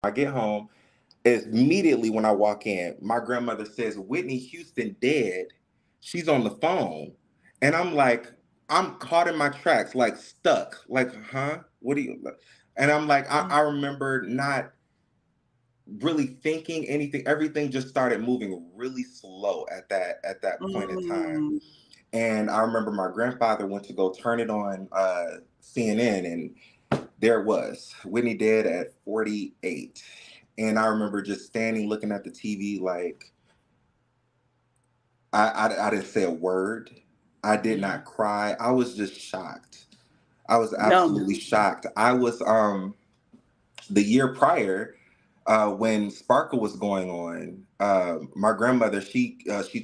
I get home, is immediately when I walk in, my grandmother says, Whitney Houston dead. She's on the phone. And I'm like, I'm caught in my tracks, like stuck. Like, huh? What do you? And I'm like, I remember not really thinking anything. Everything just started moving really slow at that point in time. Mm. And I remember my grandfather went to go turn it on CNN, and there it was, Whitney dead at 48. And I remember just standing looking at the TV like I didn't say a word. I did Yeah. not cry. I was just shocked. I was Numb. absolutely shocked. I was the year prior, when Sparkle was going on, my grandmother, she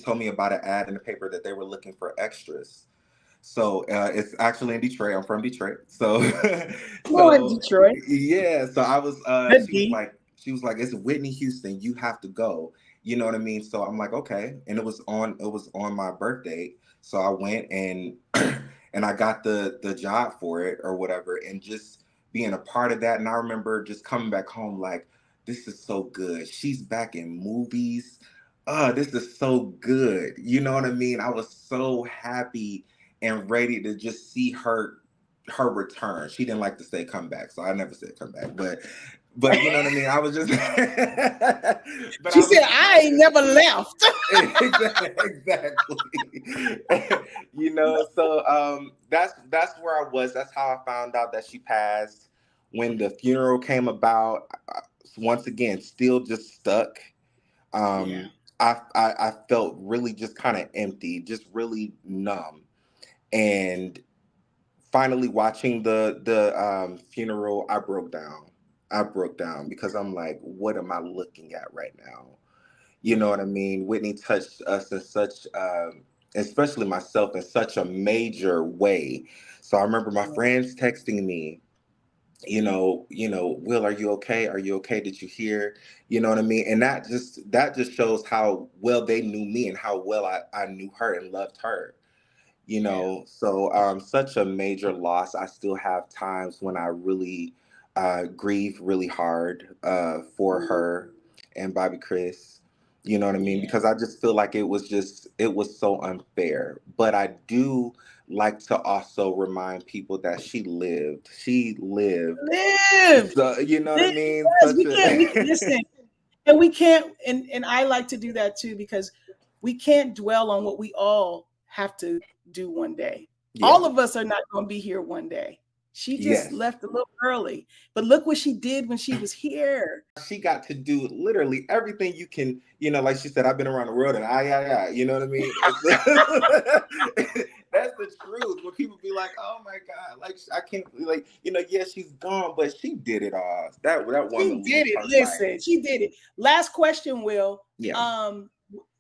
told me about an ad in the paper that they were looking for extras. So it's actually in Detroit. I'm from Detroit. So Oh, in so Detroit. yeah. So I was Good D. she was like, it's Whitney Houston. You have to go. You know what I mean? So I'm like, okay. And it was on my birthday. So I went and and I got the job for it or whatever, and just being a part of that. And I remember just coming back home like, this is so good. She's back in movies. This is so good. You know what I mean? I was so happy and ready to just see her return. She didn't like to say come back, so I never said come back. But you know what I mean? I was just but She I was said, I ain't never left. exactly. So that's where I was. That's how I found out that she passed. When the funeral came about, once again, still just stuck. Yeah. I felt really just kind of empty, just really numb. And finally watching the funeral, I broke down. I broke down because I'm like, what am I looking at right now? You know Yeah. what I mean? Whitney touched us in such, especially myself, in such a major way. So I remember my Yeah. friends texting me, Will, are you okay? Are you okay? Did you hear? You know what I mean? And that just shows how well they knew me and how well I knew her and loved her. Yeah. So such a major loss. I still have times when I really grieve really hard for Mhm. her and Bobby Chris. You know what I mean? Yeah. Because I just feel like it was so unfair. But I do like to also remind people that she lived. She lived. Lived. So you know what I Lived. mean? Yes, Such we can a listen. And we can't, and I like to do that too, because we can't dwell on what we all have to do one day. All yeah. of us are not going to be here one day. She just Yes. left a little early, but look what she did when she was here. She got to do literally everything you can, like she said, I've been around the world and you know what I mean? That's the truth. When people be like, oh my God, like I can't, like, yeah, she's gone, but she did it all. That She woman did lived it. her life. Listen, she did it. Last question, Will. Yeah. Um,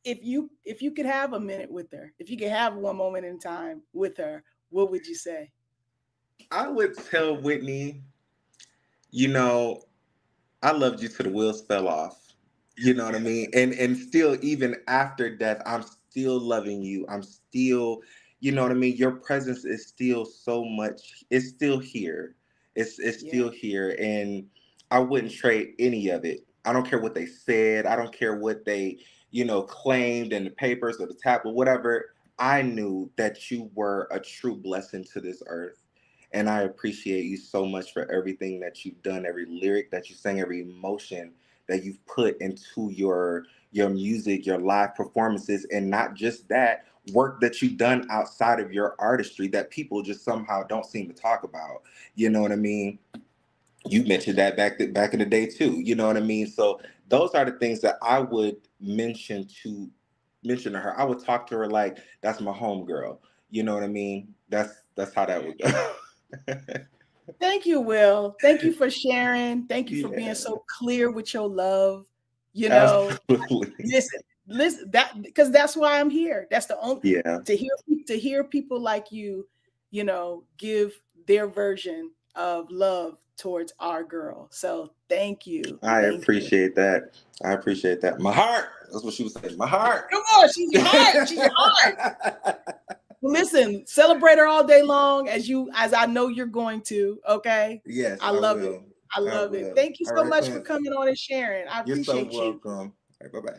if you could have a minute with her, if you could have one moment in time with her, what would you say? I would tell Whitney, you know, I loved you till the wheels fell off. You know what I mean? And still, even after death, I'm still loving you. I'm still, you know what I mean? Your presence is still so much, it's still here. It's Yeah. still here. And I wouldn't trade any of it. I don't care what they said. I don't care what they, claimed in the papers or the tap or whatever. I knew that you were a true blessing to this earth. And I appreciate you so much for everything that you've done, every lyric that you sang, every emotion that you've put into your music, your live performances, and not just that, work that you've done outside of your artistry that people just somehow don't seem to talk about. You know what I mean? You mentioned that back in the day too. You know what I mean? So those are the things that I would mention to her. I would talk to her like that's my homegirl. You know what I mean? That's how that would go. Thank you, Will. Thank you for sharing. Thank you for being Yeah, so clear with your love. You know, absolutely. listen, that because that's why I'm here. That's the only Yeah, to hear people like you, give their version of love towards our girl. So thank you. I Thank you. appreciate that. I appreciate that. My heart. That's what she was saying. My heart. Come on, she's your heart. She's your heart. Listen, celebrate her all day long as I know you're going to. Okay. Yes, I I love it. will. I I love it. will. Thank you All so right, much for Quincy. coming on and sharing. I You're so appreciate you. welcome. All right, bye bye.